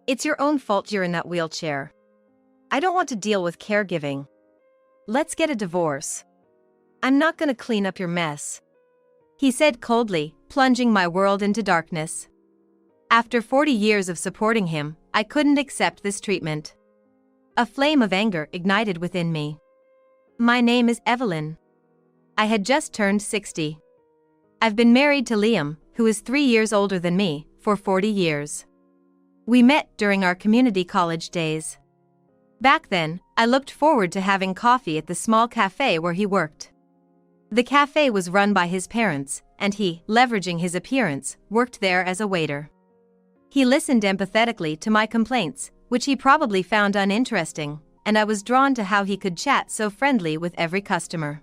It's your own fault you're in that wheelchair. I don't want to deal with caregiving. Let's get a divorce. I'm not gonna clean up your mess," he said coldly, plunging my world into darkness. After 40 years of supporting him, I couldn't accept this treatment. A flame of anger ignited within me. My name is Evelyn. I had just turned 60. I've been married to Liam, who is 3 years older than me, for 40 years. We met during our community college days. Back then, I looked forward to having coffee at the small cafe where he worked. The cafe was run by his parents, and he, leveraging his appearance, worked there as a waiter. He listened empathetically to my complaints, which he probably found uninteresting, and I was drawn to how he could chat so friendly with every customer.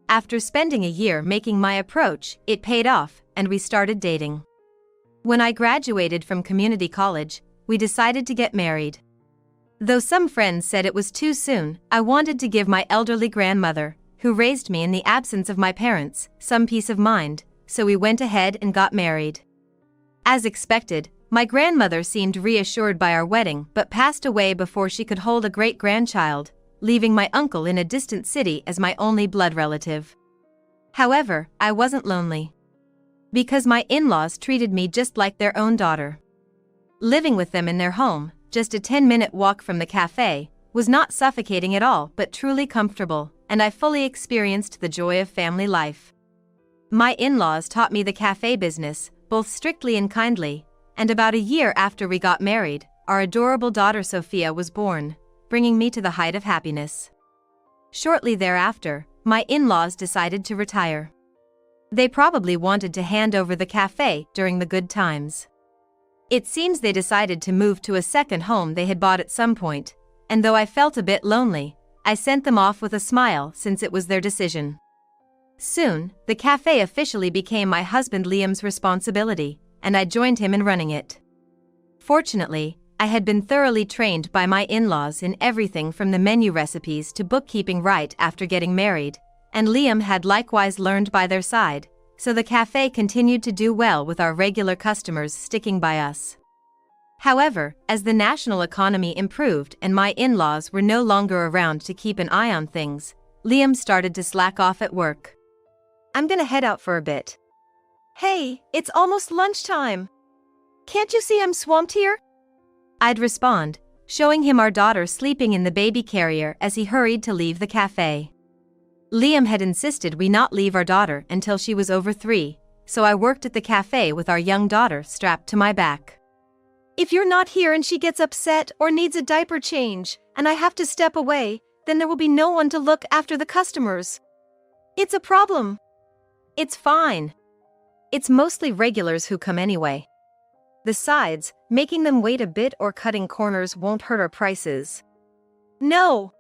After spending a year making my approach, it paid off, and we started dating. When I graduated from community college, we decided to get married. Though some friends said it was too soon, I wanted to give my elderly grandmother, who raised me in the absence of my parents, some peace of mind, so we went ahead and got married. As expected, my grandmother seemed reassured by our wedding but passed away before she could hold a great-grandchild, leaving my uncle in a distant city as my only blood relative. However, I wasn't lonely. Because my in-laws treated me just like their own daughter. Living with them in their home, just a 10-minute walk from the cafe, was not suffocating at all but truly comfortable, and I fully experienced the joy of family life. My in-laws taught me the cafe business, both strictly and kindly, and about a year after we got married, our adorable daughter Sophia was born, bringing me to the height of happiness. Shortly thereafter, my in-laws decided to retire. They probably wanted to hand over the cafe during the good times. It seems they decided to move to a second home they had bought at some point, and though I felt a bit lonely, I sent them off with a smile since it was their decision. Soon, the cafe officially became my husband Liam's responsibility, and I joined him in running it. Fortunately, I had been thoroughly trained by my in-laws in everything from the menu recipes to bookkeeping right after getting married, and Liam had likewise learned by their side, so the cafe continued to do well with our regular customers sticking by us. However, as the national economy improved and my in-laws were no longer around to keep an eye on things, Liam started to slack off at work. "I'm gonna head out for a bit." "Hey, it's almost lunchtime. Can't you see I'm swamped here?" I'd respond, showing him our daughter sleeping in the baby carrier as he hurried to leave the cafe. Liam had insisted we not leave our daughter until she was over 3, so I worked at the cafe with our young daughter strapped to my back. "If you're not here and she gets upset or needs a diaper change, and I have to step away, then there will be no one to look after the customers. It's a problem." "It's fine. It's mostly regulars who come anyway. Besides, making them wait a bit or cutting corners won't hurt our prices." "No."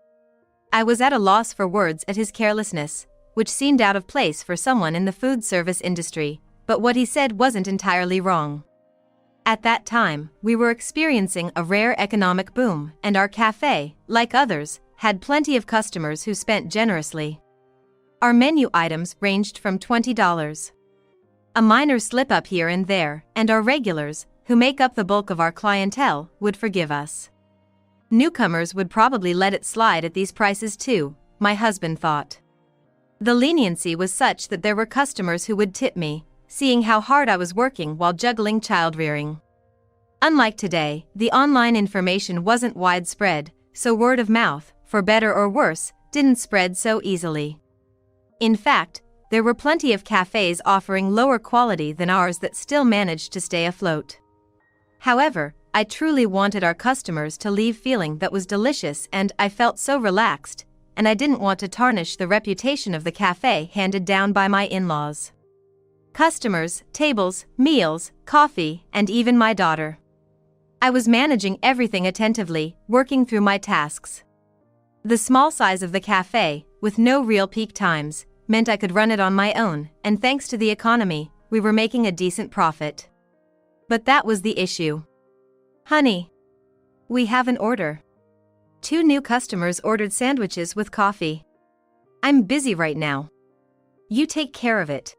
I was at a loss for words at his carelessness, which seemed out of place for someone in the food service industry, but what he said wasn't entirely wrong. At that time, we were experiencing a rare economic boom, and our cafe, like others, had plenty of customers who spent generously. Our menu items ranged from $20. A minor slip-up here and there, and our regulars, who make up the bulk of our clientele, would forgive us. Newcomers would probably let it slide at these prices too, my husband thought. The leniency was such that there were customers who would tip me, seeing how hard I was working while juggling child-rearing. Unlike today, the online information wasn't widespread, so word of mouth, for better or worse, didn't spread so easily. In fact, there were plenty of cafes offering lower quality than ours that still managed to stay afloat. However, I truly wanted our customers to leave feeling that was delicious, and I felt so relaxed, and I didn't want to tarnish the reputation of the cafe handed down by my in-laws. Customers, tables, meals, coffee, and even my daughter. I was managing everything attentively, working through my tasks. The small size of the cafe, with no real peak times, meant I could run it on my own, and thanks to the economy, we were making a decent profit. But that was the issue. "Honey, we have an order." 2 new customers ordered sandwiches with coffee. "I'm busy right now. You take care of it.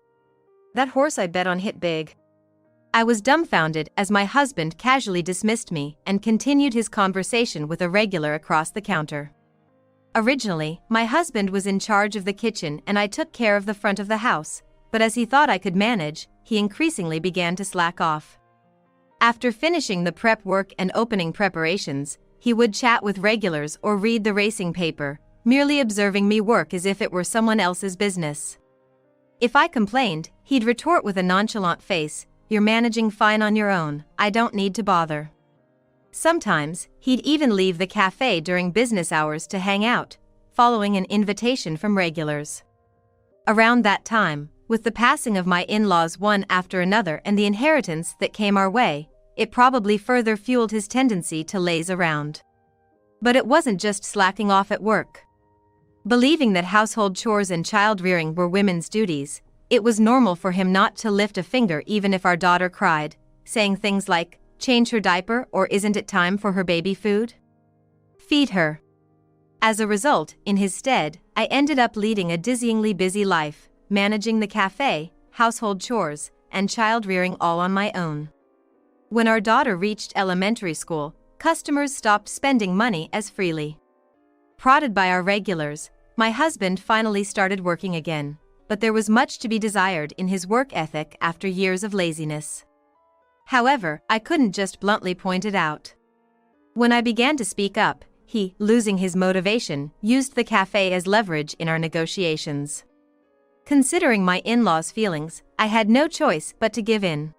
That horse I bet on hit big." I was dumbfounded as my husband casually dismissed me and continued his conversation with a regular across the counter. Originally, my husband was in charge of the kitchen and I took care of the front of the house, but as he thought I could manage, he increasingly began to slack off. After finishing the prep work and opening preparations, he would chat with regulars or read the racing paper, merely observing me work as if it were someone else's business. If I complained, he'd retort with a nonchalant face, "You're managing fine on your own, I don't need to bother." Sometimes, he'd even leave the cafe during business hours to hang out, following an invitation from regulars. Around that time, with the passing of my in-laws one after another and the inheritance that came our way, it probably further fueled his tendency to laze around. But it wasn't just slacking off at work. Believing that household chores and child-rearing were women's duties, it was normal for him not to lift a finger even if our daughter cried, saying things like, "Change her diaper," or "Isn't it time for her baby food? Feed her." As a result, in his stead, I ended up leading a dizzyingly busy life, managing the cafe, household chores, and child-rearing all on my own. When our daughter reached elementary school, customers stopped spending money as freely. Prodded by our regulars, my husband finally started working again, but there was much to be desired in his work ethic after years of laziness. However, I couldn't just bluntly point it out. When I began to speak up, he, losing his motivation, used the cafe as leverage in our negotiations. Considering my in-laws' feelings, I had no choice but to give in.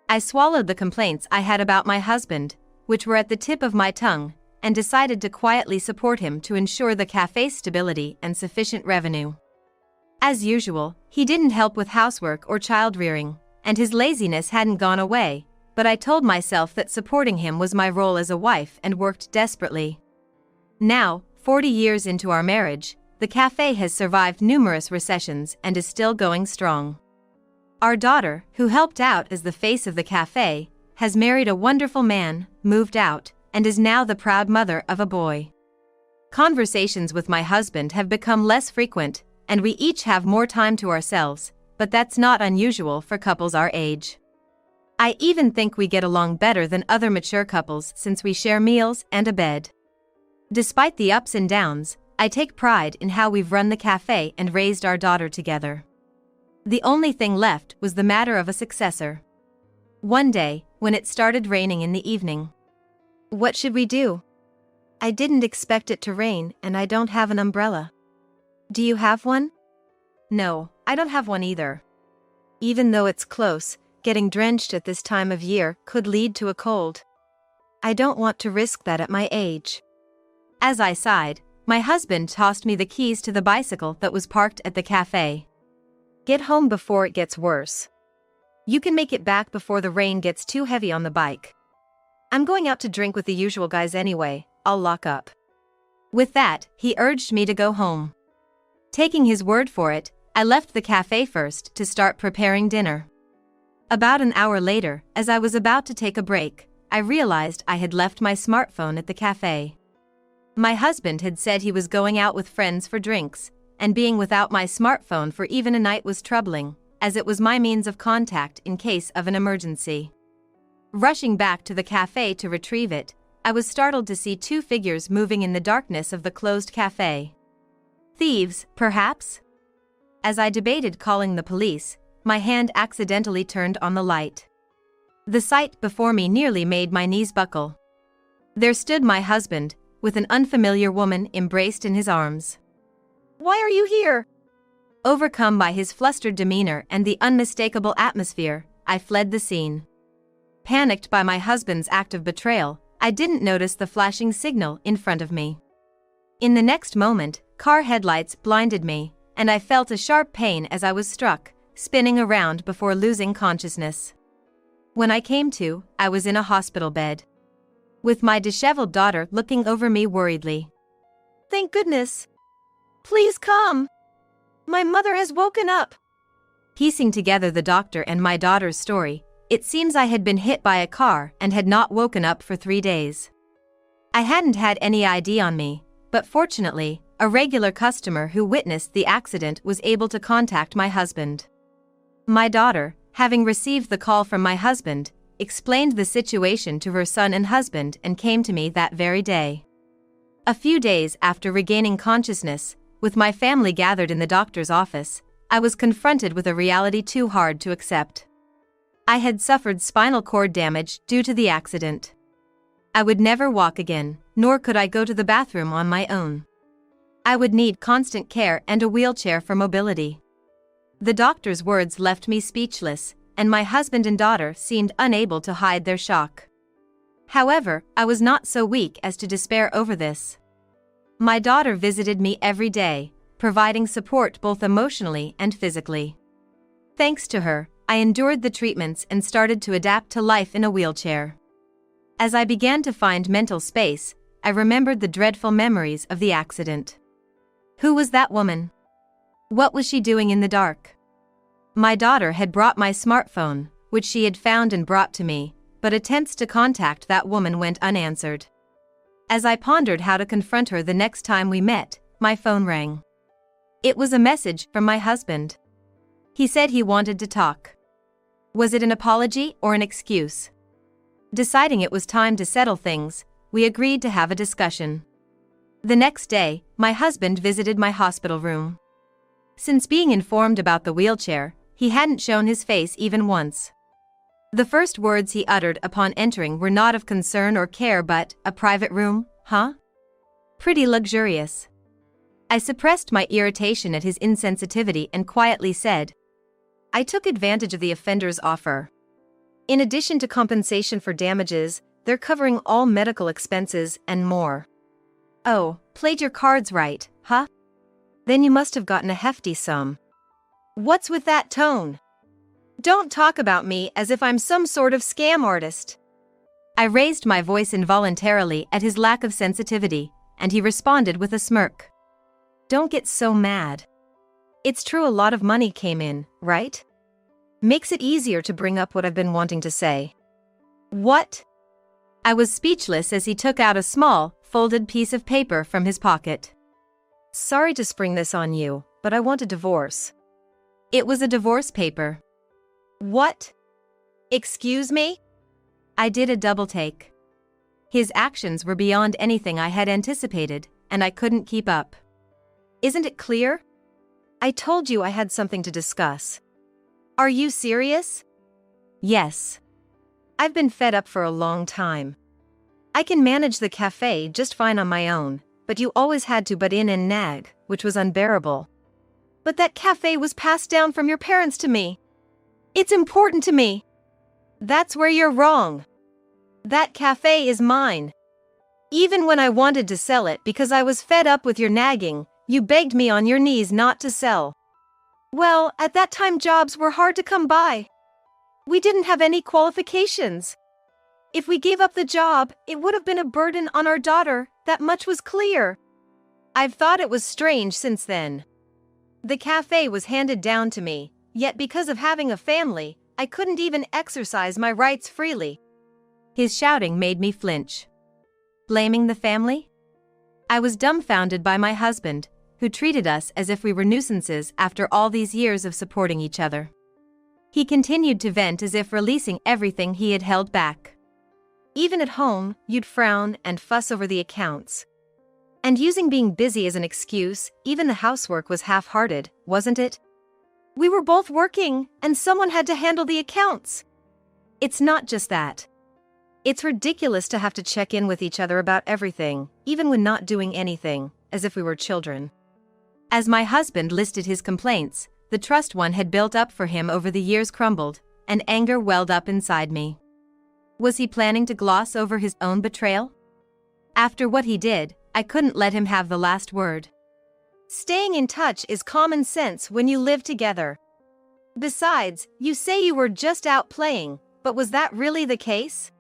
I swallowed the complaints I had about my husband, which were at the tip of my tongue, and decided to quietly support him to ensure the cafe's stability and sufficient revenue. As usual, he didn't help with housework or child-rearing, and his laziness hadn't gone away, but I told myself that supporting him was my role as a wife and worked desperately. Now, 40 years into our marriage, the cafe has survived numerous recessions and is still going strong. Our daughter, who helped out as the face of the cafe, has married a wonderful man, moved out, and is now the proud mother of a boy. Conversations with my husband have become less frequent, and we each have more time to ourselves, but that's not unusual for couples our age. I even think we get along better than other mature couples since we share meals and a bed. Despite the ups and downs, I take pride in how we've run the cafe and raised our daughter together. The only thing left was the matter of a successor. One day, when it started raining in the evening. "What should we do? I didn't expect it to rain and I don't have an umbrella. Do you have one?" "No, I don't have one either. Even though it's close, getting drenched at this time of year could lead to a cold. I don't want to risk that at my age." As I sighed, my husband tossed me the keys to the bicycle that was parked at the cafe. "Get home before it gets worse. You can make it back before the rain gets too heavy on the bike. I'm going out to drink with the usual guys anyway, I'll lock up." With that, he urged me to go home. Taking his word for it, I left the cafe first to start preparing dinner. About an hour later, as I was about to take a break, I realized I had left my smartphone at the cafe. My husband had said he was going out with friends for drinks, and being without my smartphone for even a night was troubling, as it was my means of contact in case of an emergency. Rushing back to the cafe to retrieve it, I was startled to see two figures moving in the darkness of the closed cafe. Thieves, perhaps? As I debated calling the police, my hand accidentally turned on the light. The sight before me nearly made my knees buckle. There stood my husband, with an unfamiliar woman embraced in his arms. "Why are you here?" Overcome by his flustered demeanor and the unmistakable atmosphere, I fled the scene. Panicked by my husband's act of betrayal, I didn't notice the flashing signal in front of me. In the next moment, car headlights blinded me, and I felt a sharp pain as I was struck, spinning around before losing consciousness. When I came to, I was in a hospital bed, with my disheveled daughter looking over me worriedly. "Thank goodness. Please come. My mother has woken up." Piecing together the doctor and my daughter's story, it seems I had been hit by a car and had not woken up for 3 days. I hadn't had any ID on me, but fortunately, a regular customer who witnessed the accident was able to contact my husband. My daughter, having received the call from my husband, explained the situation to her son and husband and came to me that very day. A few days after regaining consciousness, with my family gathered in the doctor's office, I was confronted with a reality too hard to accept. I had suffered spinal cord damage due to the accident. I would never walk again, nor could I go to the bathroom on my own. I would need constant care and a wheelchair for mobility. The doctor's words left me speechless, and my husband and daughter seemed unable to hide their shock. However, I was not so weak as to despair over this. My daughter visited me every day, providing support both emotionally and physically. Thanks to her, I endured the treatments and started to adapt to life in a wheelchair. As I began to find mental space, I remembered the dreadful memories of the accident. Who was that woman? What was she doing in the dark? My daughter had brought my smartphone, which she had found and brought to me, but attempts to contact that woman went unanswered. As I pondered how to confront her the next time we met, my phone rang. It was a message from my husband. He said he wanted to talk. Was it an apology or an excuse? Deciding it was time to settle things, we agreed to have a discussion. The next day, my husband visited my hospital room. Since being informed about the wheelchair, he hadn't shown his face even once. The first words he uttered upon entering were not of concern or care but, "A private room, huh? Pretty luxurious." I suppressed my irritation at his insensitivity and quietly said, "I took advantage of the offender's offer. In addition to compensation for damages, they're covering all medical expenses and more." "Oh, played your cards right, huh? Then you must have gotten a hefty sum." "What's with that tone? Don't talk about me as if I'm some sort of scam artist." I raised my voice involuntarily at his lack of sensitivity, and he responded with a smirk. "Don't get so mad. It's true a lot of money came in, right? Makes it easier to bring up what I've been wanting to say." "What?" I was speechless as he took out a small, folded piece of paper from his pocket. "Sorry to spring this on you, but I want a divorce." It was a divorce paper. "What? Excuse me?" I did a double take. His actions were beyond anything I had anticipated, and I couldn't keep up. "Isn't it clear? I told you I had something to discuss." "Are you serious?" "Yes. I've been fed up for a long time. I can manage the cafe just fine on my own, but you always had to butt in and nag, which was unbearable." "But that cafe was passed down from your parents to me. It's important to me." "That's where you're wrong. That cafe is mine. Even when I wanted to sell it because I was fed up with your nagging, you begged me on your knees not to sell." "Well, at that time jobs were hard to come by. We didn't have any qualifications. If we gave up the job, it would have been a burden on our daughter, that much was clear. I've thought it was strange since then. The cafe was handed down to me, yet because of having a family, I couldn't even exercise my rights freely." His shouting made me flinch. Blaming the family? I was dumbfounded by my husband, who treated us as if we were nuisances after all these years of supporting each other. He continued to vent as if releasing everything he had held back. "Even at home, you'd frown and fuss over the accounts. And using being busy as an excuse, even the housework was half-hearted, wasn't it? We were both working, and someone had to handle the accounts. It's not just that. It's ridiculous to have to check in with each other about everything, even when not doing anything, as if we were children." As my husband listed his complaints, the trust one had built up for him over the years crumbled, and anger welled up inside me. Was he planning to gloss over his own betrayal? After what he did, I couldn't let him have the last word. "Staying in touch is common sense when you live together. Besides, you say you were just out playing, but was that really the case?"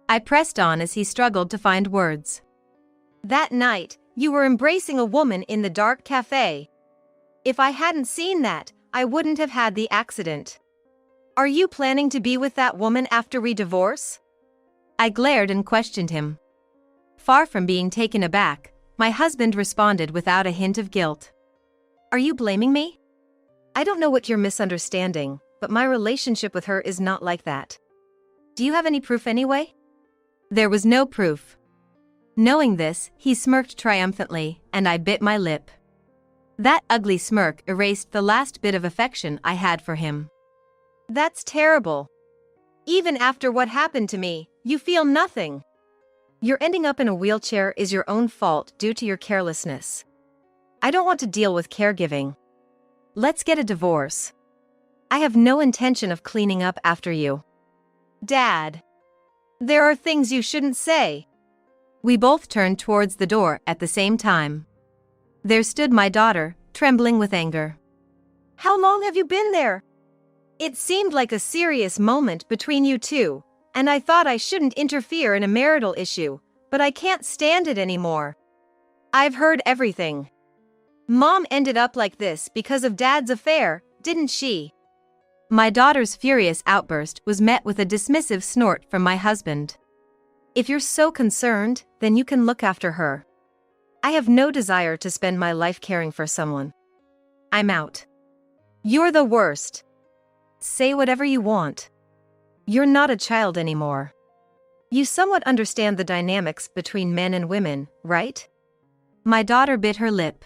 I pressed on as he struggled to find words. "That night, you were embracing a woman in the dark cafe. If I hadn't seen that, I wouldn't have had the accident. Are you planning to be with that woman after we divorce?" I glared and questioned him. Far from being taken aback, my husband responded without a hint of guilt. "Are you blaming me? I don't know what you're misunderstanding, but my relationship with her is not like that. Do you have any proof anyway? There was no proof. Knowing this, he smirked triumphantly, and I bit my lip. That ugly smirk erased the last bit of affection I had for him. That's terrible. Even after what happened to me, you feel nothing. Your ending up in a wheelchair is your own fault due to your carelessness. I don't want to deal with caregiving. Let's get a divorce. I have no intention of cleaning up after you. Dad. There are things you shouldn't say. We both turned towards the door at the same time. There stood my daughter, trembling with anger. How long have you been there? It seemed like a serious moment between you two, and I thought I shouldn't interfere in a marital issue, but I can't stand it anymore. I've heard everything. Mom ended up like this because of Dad's affair, didn't she? My daughter's furious outburst was met with a dismissive snort from my husband. If you're so concerned, then you can look after her. I have no desire to spend my life caring for someone. I'm out. You're the worst. Say whatever you want. You're not a child anymore. You somewhat understand the dynamics between men and women, right? My daughter bit her lip.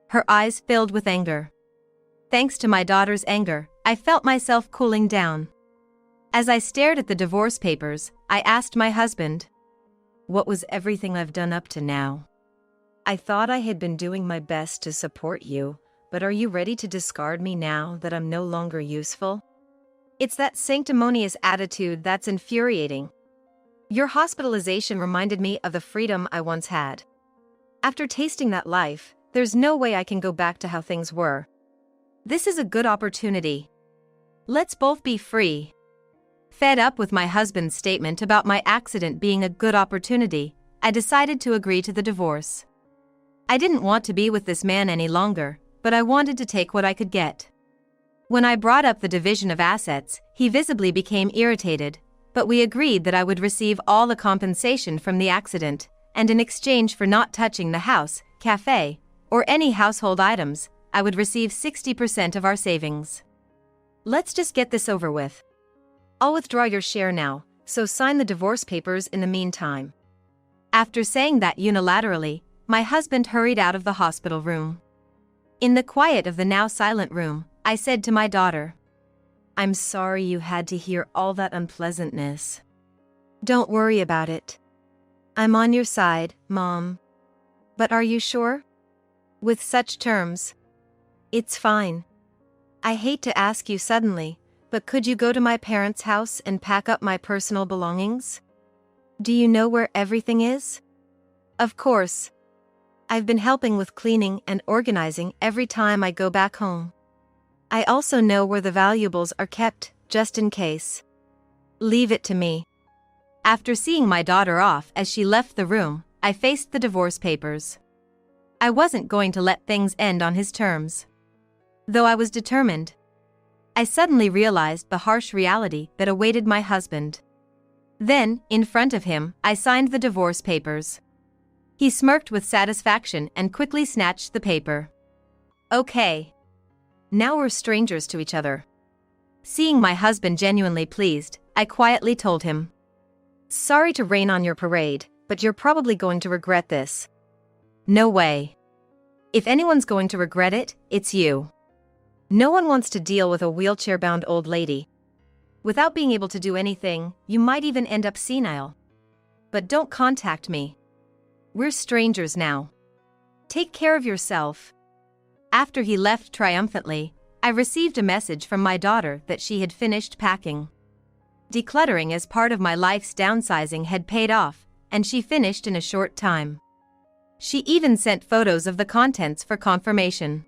Her eyes filled with anger. Thanks to my daughter's anger, I felt myself cooling down. As I stared at the divorce papers, I asked my husband, "What was everything I've done up to now? I thought I had been doing my best to support you, but are you ready to discard me now that I'm no longer useful?" It's that sanctimonious attitude that's infuriating. Your hospitalization reminded me of the freedom I once had. After tasting that life, there's no way I can go back to how things were. This is a good opportunity. Let's both be free. Fed up with my husband's statement about my accident being a good opportunity, I decided to agree to the divorce. I didn't want to be with this man any longer, but I wanted to take what I could get. When I brought up the division of assets, he visibly became irritated, but we agreed that I would receive all the compensation from the accident, and in exchange for not touching the house, cafe, or any household items, I would receive 60% of our savings. Let's just get this over with. I'll withdraw your share now, so sign the divorce papers in the meantime. After saying that unilaterally, my husband hurried out of the hospital room. In the quiet of the now silent room, I said to my daughter, "I'm sorry you had to hear all that unpleasantness. Don't worry about it. I'm on your side, Mom. But are you sure? With such terms? It's fine. I hate to ask you suddenly, but could you go to my parents' house and pack up my personal belongings? Do you know where everything is?" "Of course. I've been helping with cleaning and organizing every time I go back home. I also know where the valuables are kept, just in case. Leave it to me." After seeing my daughter off as she left the room, I faced the divorce papers. I wasn't going to let things end on his terms. Though I was determined, I suddenly realized the harsh reality that awaited my husband. Then, in front of him, I signed the divorce papers. He smirked with satisfaction and quickly snatched the paper. "Okay. Now we're strangers to each other." Seeing my husband genuinely pleased, I quietly told him, "Sorry to rain on your parade, but you're probably going to regret this." "No way. If anyone's going to regret it, it's you. No one wants to deal with a wheelchair-bound old lady. Without being able to do anything, you might even end up senile. But don't contact me. We're strangers now. Take care of yourself." After he left triumphantly, I received a message from my daughter that she had finished packing. Decluttering as part of my life's downsizing had paid off, and she finished in a short time. She even sent photos of the contents for confirmation.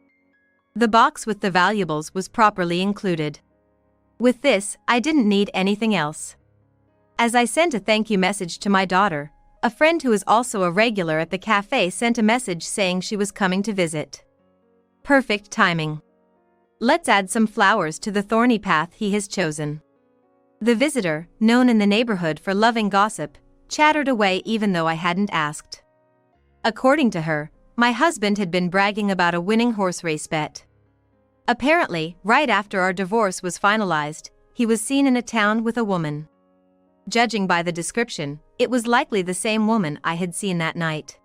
The box with the valuables was properly included. With this, I didn't need anything else. As I sent a thank you message to my daughter, a friend who is also a regular at the cafe sent a message saying she was coming to visit. Perfect timing. Let's add some flowers to the thorny path he has chosen. The visitor, known in the neighborhood for loving gossip, chattered away even though I hadn't asked. According to her, my husband had been bragging about a winning horse race bet. Apparently, right after our divorce was finalized, he was seen in a town with a woman. Judging by the description, it was likely the same woman I had seen that night.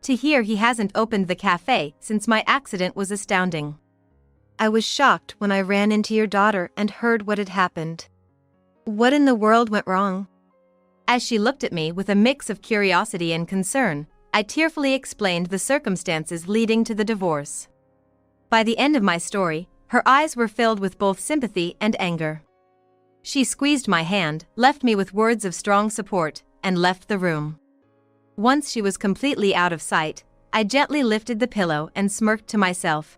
To hear he hasn't opened the cafe since my accident was astounding. I was shocked when I ran into your daughter and heard what had happened. What in the world went wrong? As she looked at me with a mix of curiosity and concern, I tearfully explained the circumstances leading to the divorce. By the end of my story, her eyes were filled with both sympathy and anger. She squeezed my hand, left me with words of strong support, and left the room. Once she was completely out of sight, I gently lifted the pillow and smirked to myself.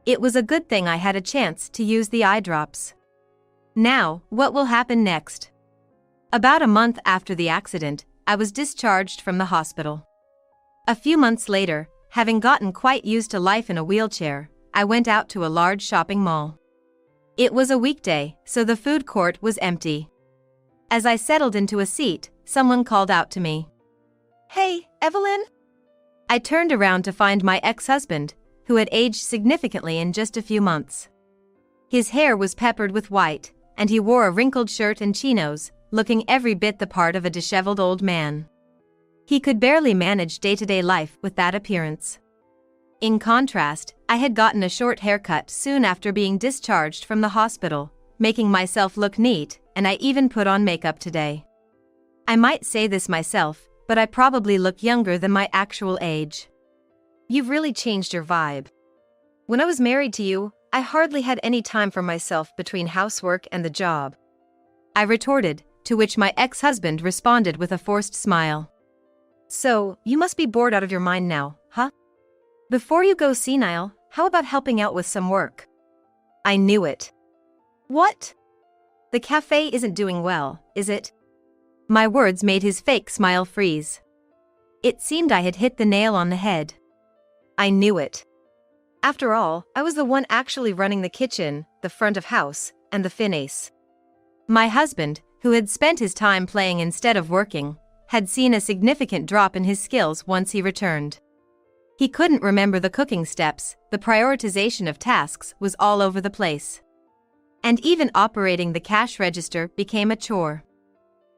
It was a good thing I had a chance to use the eye drops. Now, what will happen next? About a month after the accident, I was discharged from the hospital. A few months later, having gotten quite used to life in a wheelchair, I went out to a large shopping mall. It was a weekday, so the food court was empty. As I settled into a seat, someone called out to me. "Hey, Evelyn?" I turned around to find my ex-husband, who had aged significantly in just a few months. His hair was peppered with white, and he wore a wrinkled shirt and chinos, looking every bit the part of a disheveled old man. He could barely manage day-to-day life with that appearance. In contrast, I had gotten a short haircut soon after being discharged from the hospital, making myself look neat, and I even put on makeup today. I might say this myself, but I probably look younger than my actual age. You've really changed your vibe. When I was married to you, I hardly had any time for myself between housework and the job. I retorted, to which my ex-husband responded with a forced smile. So, you must be bored out of your mind now, huh? Before you go senile, how about helping out with some work? I knew it. What? The cafe isn't doing well, is it? My words made his fake smile freeze. It seemed I had hit the nail on the head. I knew it. After all, I was the one actually running the kitchen, the front of house, and the finesse. My husband, who had spent his time playing instead of working, had seen a significant drop in his skills once he returned. He couldn't remember the cooking steps, the prioritization of tasks was all over the place. And even operating the cash register became a chore.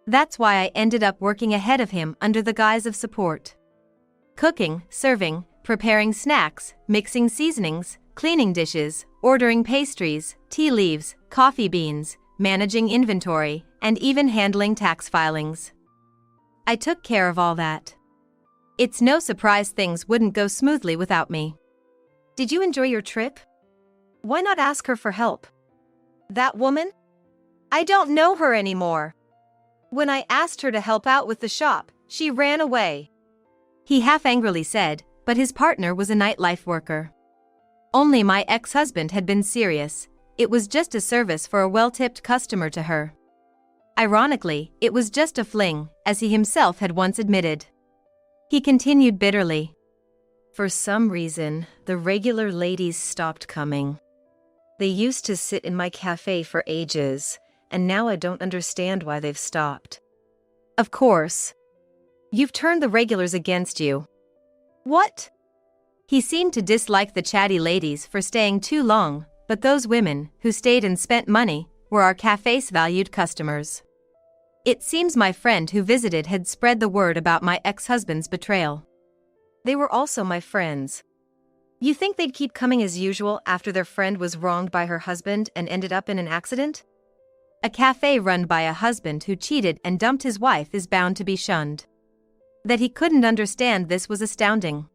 That's why I ended up working ahead of him under the guise of support. Cooking, serving, preparing snacks, mixing seasonings, cleaning dishes, ordering pastries, tea leaves, coffee beans, managing inventory, and even handling tax filings. I took care of all that. It's no surprise things wouldn't go smoothly without me. Did you enjoy your trip? Why not ask her for help? That woman? I don't know her anymore. When I asked her to help out with the shop, she ran away. He half angrily said, but his partner was a nightlife worker. Only my ex-husband had been serious. It was just a service for a well-tipped customer to her. Ironically, it was just a fling, as he himself had once admitted. He continued bitterly. For some reason, the regular ladies stopped coming. They used to sit in my cafe for ages, and now I don't understand why they've stopped. Of course. You've turned the regulars against you. What? He seemed to dislike the chatty ladies for staying too long, but those women, who stayed and spent money, were our cafe's valued customers. It seems my friend who visited had spread the word about my ex-husband's betrayal. They were also my friends. You think they'd keep coming as usual after their friend was wronged by her husband and ended up in an accident? A cafe run by a husband who cheated and dumped his wife is bound to be shunned. That he couldn't understand this was astounding.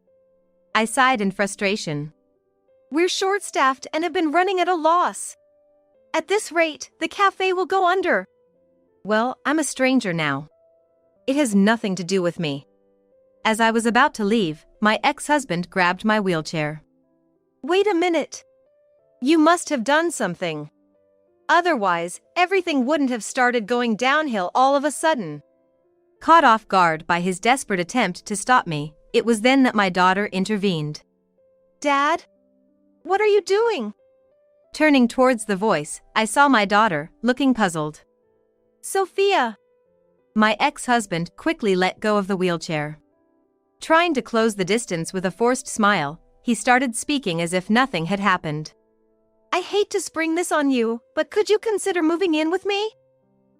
I sighed in frustration. We're short-staffed and have been running at a loss. At this rate, the cafe will go under. Well, I'm a stranger now. It has nothing to do with me. As I was about to leave, my ex-husband grabbed my wheelchair. Wait a minute. You must have done something. Otherwise, everything wouldn't have started going downhill all of a sudden. Caught off guard by his desperate attempt to stop me, it was then that my daughter intervened. Dad? What are you doing? Turning towards the voice, I saw my daughter, looking puzzled. Sophia! My ex-husband quickly let go of the wheelchair. Trying to close the distance with a forced smile, he started speaking as if nothing had happened. I hate to spring this on you, but could you consider moving in with me?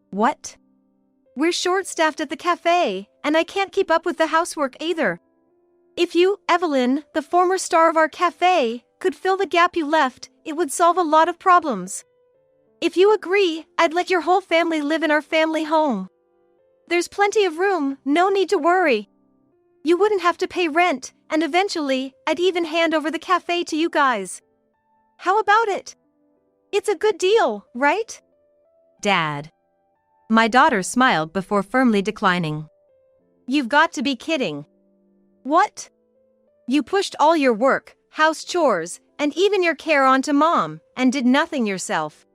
What? We're short-staffed at the cafe, and I can't keep up with the housework either. If you, Evelyn, the former star of our cafe, could fill the gap you left, it would solve a lot of problems. If you agree, I'd let your whole family live in our family home. There's plenty of room, no need to worry. You wouldn't have to pay rent, and eventually, I'd even hand over the cafe to you guys. How about it? It's a good deal, right? Dad. My daughter smiled before firmly declining. You've got to be kidding. What? You pushed all your work, house chores, and even your care onto Mom, and did nothing yourself.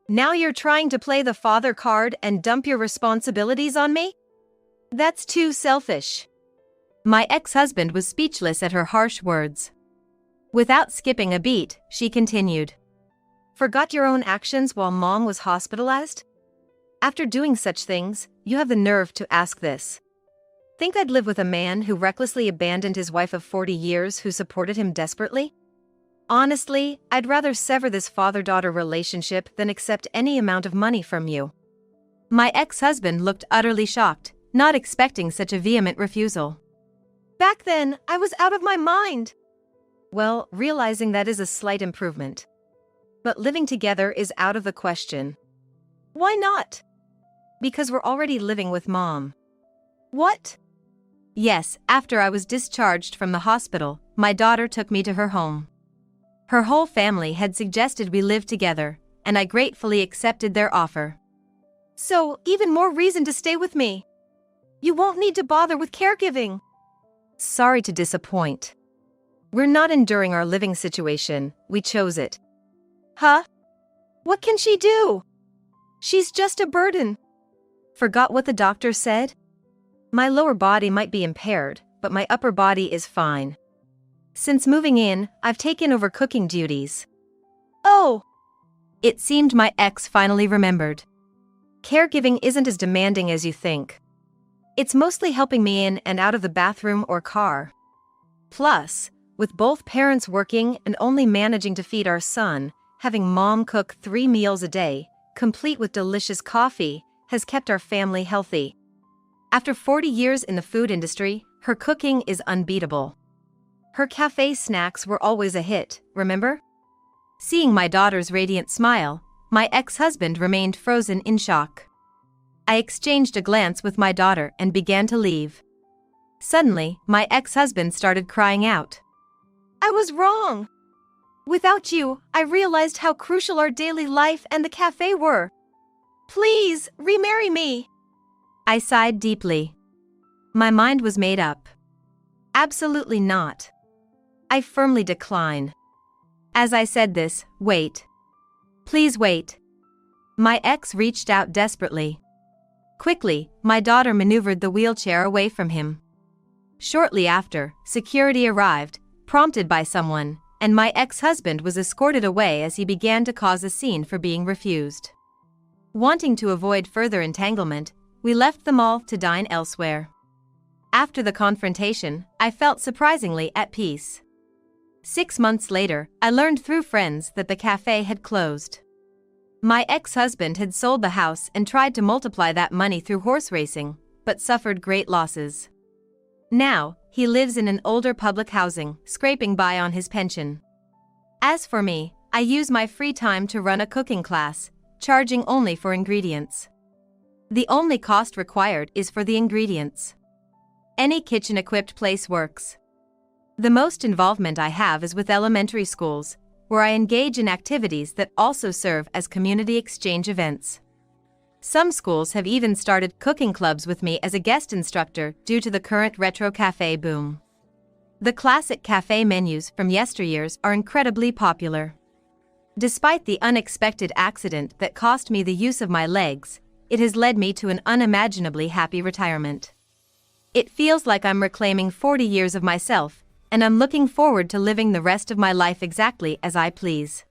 Now you're trying to play the father card and dump your responsibilities on me? That's too selfish. My ex-husband was speechless at her harsh words. Without skipping a beat, she continued. Forgot your own actions while Mom was hospitalized? After doing such things, you have the nerve to ask this. Think I'd live with a man who recklessly abandoned his wife of 40 years who supported him desperately? Honestly, I'd rather sever this father-daughter relationship than accept any amount of money from you. My ex-husband looked utterly shocked, not expecting such a vehement refusal. Back then, I was out of my mind. Well, realizing that is a slight improvement. But living together is out of the question. Why not? Because we're already living with Mom. What? Yes, after I was discharged from the hospital, my daughter took me to her home. Her whole family had suggested we live together, and I gratefully accepted their offer. So, even more reason to stay with me. You won't need to bother with caregiving. Sorry to disappoint. We're not enduring our living situation, we chose it. Huh? What can she do? She's just a burden. Forgot what the doctor said? My lower body might be impaired, but my upper body is fine. Since moving in, I've taken over cooking duties. Oh! It seemed my ex finally remembered. Caregiving isn't as demanding as you think. It's mostly helping me in and out of the bathroom or car. Plus, with both parents working and only managing to feed our son, having Mom cook 3 meals a day, complete with delicious coffee, has kept our family healthy. After 40 years in the food industry, her cooking is unbeatable. Her cafe snacks were always a hit, remember? Seeing my daughter's radiant smile, my ex-husband remained frozen in shock. I exchanged a glance with my daughter and began to leave. Suddenly, my ex-husband started crying out. I was wrong. Without you, I realized how crucial our daily life and the cafe were. Please, remarry me. I sighed deeply. My mind was made up. Absolutely not. I firmly decline. As I said this, wait. Please wait. My ex reached out desperately. Quickly, my daughter maneuvered the wheelchair away from him. Shortly after, security arrived, prompted by someone, and my ex-husband was escorted away as he began to cause a scene for being refused. Wanting to avoid further entanglement, we left the mall to dine elsewhere. After the confrontation, I felt surprisingly at peace. 6 months later, I learned through friends that the cafe had closed. My ex-husband had sold the house and tried to multiply that money through horse racing, but suffered great losses. Now, he lives in an older public housing, scraping by on his pension. As for me, I use my free time to run a cooking class, charging only for ingredients. The only cost required is for the ingredients. Any kitchen-equipped place works. The most involvement I have is with elementary schools, where I engage in activities that also serve as community exchange events. Some schools have even started cooking clubs with me as a guest instructor due to the current retro cafe boom. The classic cafe menus from yesteryears are incredibly popular. Despite the unexpected accident that cost me the use of my legs, it has led me to an unimaginably happy retirement. It feels like I'm reclaiming 40 years of myself, and I'm looking forward to living the rest of my life exactly as I please.